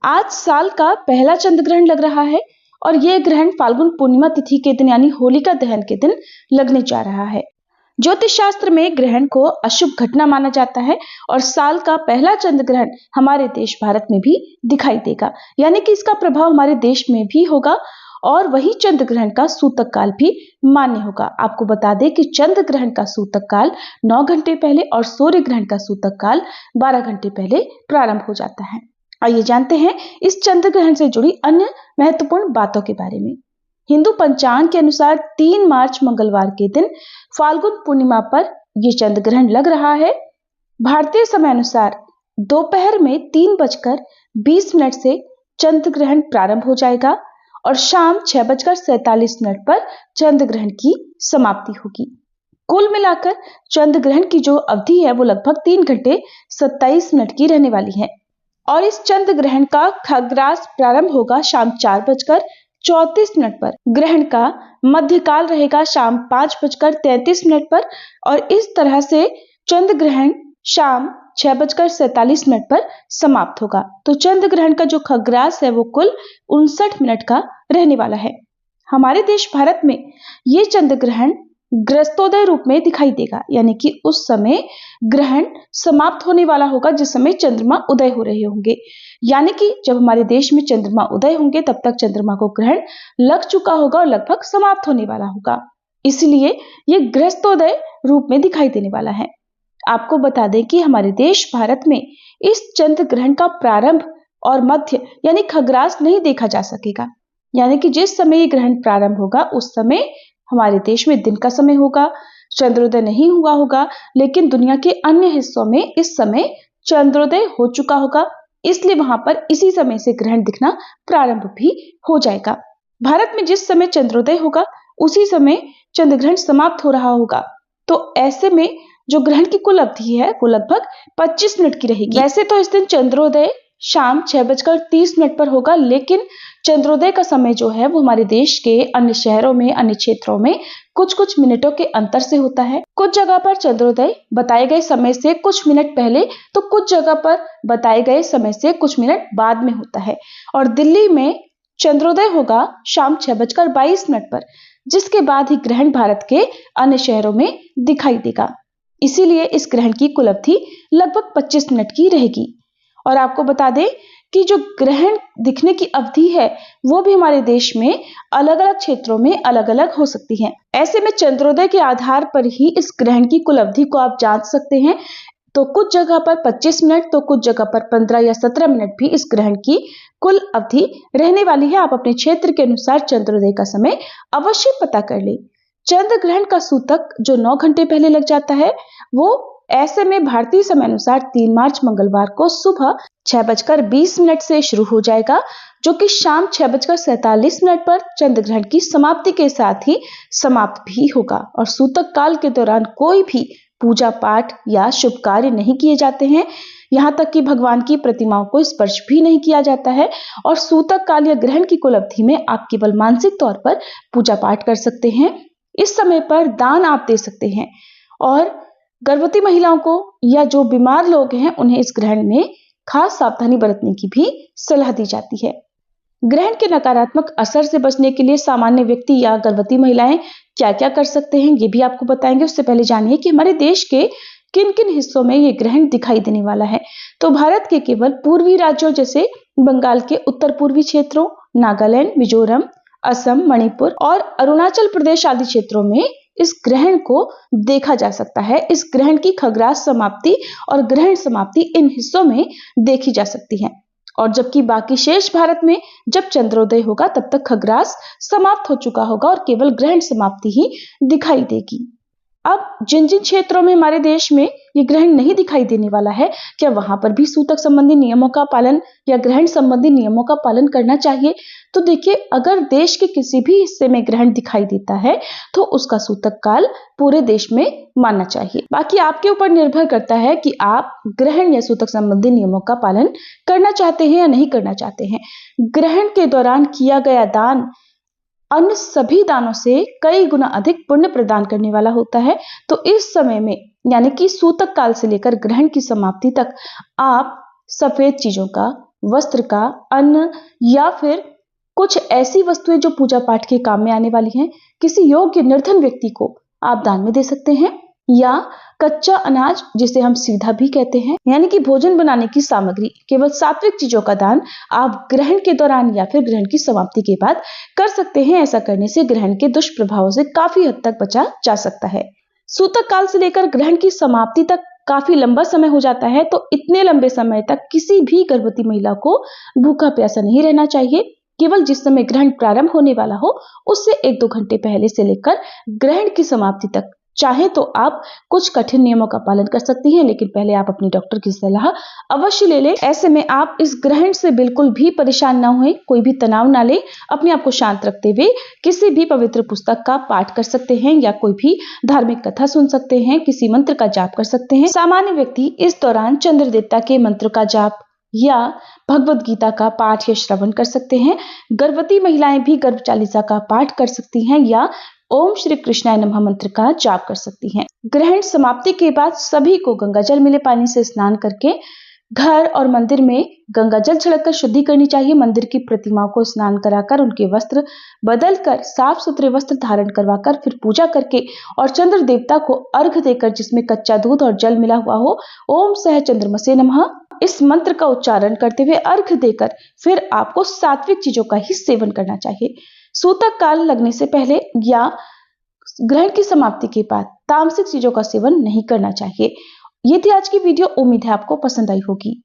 आज साल का पहला चंद्र ग्रहण लग रहा है और यह ग्रहण फाल्गुन पूर्णिमा तिथि के दिन यानी होलिका दहन के दिन लगने जा रहा है। ज्योतिष शास्त्र में ग्रहण को अशुभ घटना माना जाता है और साल का पहला चंद्र ग्रहण हमारे देश भारत में भी दिखाई देगा, यानी कि इसका प्रभाव हमारे देश में भी होगा और वही चंद्र ग्रहण का सूतक काल भी मान्य होगा। आपको बता दें कि चंद्र ग्रहण का सूतक काल 9 घंटे पहले और सूर्य ग्रहण का सूतक काल 12 घंटे पहले प्रारंभ हो जाता है। आइए जानते हैं इस चंद्र ग्रहण से जुड़ी अन्य महत्वपूर्ण बातों के बारे में। हिंदू पंचांग के अनुसार 3 मार्च मंगलवार के दिन फाल्गुन पूर्णिमा पर यह चंद्र ग्रहण लग रहा है। भारतीय समय अनुसार दोपहर में 3:20 से चंद्र ग्रहण प्रारंभ हो जाएगा और शाम 6:47 पर चंद्र ग्रहण की समाप्ति होगी। कुल मिलाकर चंद्र ग्रहण की जो अवधि है वो लगभग 3 घंटे 27 मिनट की रहने वाली है और इस चंद्र ग्रहण का खग्रास प्रारंभ होगा शाम 4:34 पर। ग्रहण का मध्यकाल रहेगा शाम 5:33 पर और इस तरह से चंद्र ग्रहण शाम 6:47 पर समाप्त होगा। तो चंद्र ग्रहण का जो खग्रास है वो कुल 59 मिनट का रहने वाला है। हमारे देश भारत में ये चंद्र ग्रहण ग्रस्तोदय रूप में दिखाई देगा, यानी कि उस समय ग्रहण समाप्त होने वाला होगा जिस समय चंद्रमा उदय हो रहे होंगे, यानी कि जब हमारे देश में चंद्रमा उदय होंगे तब तक चंद्रमा को ग्रहण लग चुका होगा और लगभग समाप्त होने वाला होगा। इसलिए यह ग्रस्तोदय रूप में दिखाई देने वाला है। आपको बता दें कि हमारे देश भारत में इस चंद्र ग्रहण का प्रारंभ और मध्य यानी खग्रास नहीं देखा जा सकेगा, यानी कि जिस समय ये ग्रहण प्रारंभ होगा उस समय हमारे देश में दिन का समय होगा, चंद्रोदय नहीं हुआ होगा, लेकिन दुनिया के अन्य हिस्सों में इस समय चंद्रोदय हो चुका होगा, इसलिए वहां पर इसी समय से ग्रहण दिखना प्रारंभ भी हो जाएगा। भारत में जिस समय चंद्रोदय होगा उसी समय चंद्र ग्रहण समाप्त हो रहा होगा, तो ऐसे में जो ग्रहण की कुल अवधि है वो लगभग 25 मिनट की रहेगी। वैसे तो इस दिन चंद्रोदय शाम 6:30 पर होगा, लेकिन चंद्रोदय का समय जो है वो हमारे देश के अन्य शहरों में, अन्य क्षेत्रों में कुछ कुछ मिनटों के अंतर से होता है। कुछ जगह पर चंद्रोदय बताए गए समय से कुछ मिनट पहले तो कुछ जगह पर बताए गए समय से कुछ मिनट बाद में होता है और दिल्ली में चंद्रोदय होगा शाम 6:22 पर, जिसके बाद ही ग्रहण भारत के अन्य शहरों में दिखाई देगा। इसीलिए इस ग्रहण की कुल अवधि लगभग 25 मिनट की रहेगी। और आपको बता दें कि जो ग्रहण दिखने की अवधि है वो भी हमारे देश में अलग अलग क्षेत्रों में अलग अलग हो सकती है। ऐसे में चंद्रोदय के आधार पर ही इस ग्रहण की कुल अवधि को आप जांच सकते हैं। तो कुछ जगह पर 25 मिनट तो कुछ जगह पर 15 या 17 मिनट भी इस ग्रहण की कुल अवधि रहने वाली है। आप अपने क्षेत्र के अनुसार चंद्रोदय का समय अवश्य पता कर लें। चंद्र ग्रहण का सूतक जो 9 घंटे पहले लग जाता है वो ऐसे में भारतीय समय अनुसार 3 मार्च मंगलवार को सुबह 6:20 से शुरू हो जाएगा, जो कि शाम 6:47 पर चंद्र ग्रहण की समाप्ति के साथ ही समाप्त भी होगा। और सूतक काल के दौरान कोई भी पूजा पाठ या शुभ कार्य नहीं किए जाते हैं, यहाँ तक कि भगवान की प्रतिमाओं को स्पर्श भी नहीं किया जाता है। और सूतक काल या ग्रहण की कुल अवधि में आप केवल मानसिक तौर पर पूजा पाठ कर सकते हैं। इस समय पर दान आप दे सकते हैं और गर्भवती महिलाओं को या जो बीमार लोग हैं उन्हें इस ग्रहण में खास सावधानी बरतने की भी सलाह दी जाती है। ग्रहण के नकारात्मक असर से बचने के लिए सामान्य व्यक्ति या गर्भवती महिलाएं क्या क्या कर सकते हैं ये भी आपको बताएंगे। उससे पहले जानिए कि हमारे देश के किन किन हिस्सों में ये ग्रहण दिखाई देने वाला है। तो भारत के केवल पूर्वी राज्यों जैसे बंगाल के उत्तर पूर्वी क्षेत्रों, नागालैंड, मिजोरम, असम, मणिपुर और अरुणाचल प्रदेश आदि क्षेत्रों में इस ग्रहण को देखा जा सकता है। इस ग्रहण की खग्रास समाप्ति और ग्रहण समाप्ति इन हिस्सों में देखी जा सकती है और जबकि बाकी शेष भारत में जब चंद्रोदय होगा तब तक खग्रास समाप्त हो चुका होगा और केवल ग्रहण समाप्ति ही दिखाई देगी। अब जिन जिन क्षेत्रों में हमारे देश में ये ग्रहण नहीं दिखाई देने वाला है, क्या वहां पर भी सूतक संबंधी नियमों का पालन या ग्रहण संबंधी नियमों का पालन करना चाहिए? तो देखिए, अगर देश के किसी भी हिस्से में ग्रहण दिखाई देता है तो उसका सूतक काल पूरे देश में मानना चाहिए। बाकी आपके ऊपर निर्भर करता है कि आप ग्रहण या सूतक संबंधी नियमों का पालन करना चाहते हैं या नहीं करना चाहते हैं। ग्रहण के दौरान किया गया दान अन्य सभी दानों से कई गुना अधिक पुण्य प्रदान करने वाला होता है। तो इस समय में यानी कि सूतक काल से लेकर ग्रहण की समाप्ति तक आप सफेद चीजों का वस्त्र का, अन्न या फिर कुछ ऐसी वस्तुएं जो पूजा पाठ के काम में आने वाली हैं, किसी योग्य निर्धन व्यक्ति को आप दान में दे सकते हैं। या कच्चा अनाज, जिसे हम सीधा भी कहते हैं, यानी कि भोजन बनाने की सामग्री, केवल सात्विक चीजों का दान आप ग्रहण के दौरान या फिर ग्रहण की समाप्ति के बाद कर सकते हैं। ऐसा करने से ग्रहण के दुष्प्रभावों से काफी हद तक बचा जा सकता है। सूतक काल से लेकर ग्रहण की समाप्ति तक काफी लंबा समय हो जाता है, तो इतने लंबे समय तक किसी भी गर्भवती महिला को भूखा प्यासा नहीं रहना चाहिए। केवल जिस समय ग्रहण प्रारंभ होने वाला हो उससे 1-2 घंटे पहले से लेकर ग्रहण की समाप्ति तक चाहे तो आप कुछ कठिन नियमों का पालन कर सकती हैं, लेकिन पहले आप अपनी डॉक्टर की सलाह अवश्य ले लें। ऐसे में आप इस ग्रहण से बिल्कुल भी परेशान ना होएं, कोई भी तनाव ना लें, अपने आप को शांत रखते हुए किसी भी पवित्र पुस्तक का पाठ कर सकते हैं या कोई भी धार्मिक कथा सुन सकते हैं, किसी मंत्र का जाप कर सकते हैं। सामान्य व्यक्ति इस दौरान चंद्र देवता के मंत्र का जाप या भगवत गीता का पाठ या श्रवण कर सकते हैं। गर्भवती महिलाएं भी गर्भ चालीसा का पाठ कर सकती हैं या ओम श्री कृष्णाय नमः मंत्र का जाप कर सकती हैं। ग्रहण समाप्ति के बाद सभी को गंगाजल मिले पानी से स्नान करके घर और मंदिर में गंगाजल छिड़ककर शुद्धि करनी चाहिए। मंदिर की प्रतिमाओं को स्नान कराकर उनके वस्त्र बदलकर साफ सुथरे वस्त्र धारण करवाकर फिर पूजा करके और चंद्र देवता को अर्घ देकर, जिसमें कच्चा दूध और जल मिला हुआ हो, ओम सह चंद्रमसे नमः इस मंत्र का उच्चारण करते हुए अर्घ देकर फिर आपको सात्विक चीजों का ही सेवन करना चाहिए। सूतक काल लगने से पहले या ग्रहण की समाप्ति के बाद तामसिक चीजों का सेवन नहीं करना चाहिए। ये थी आज की वीडियो, उम्मीद है आपको पसंद आई होगी।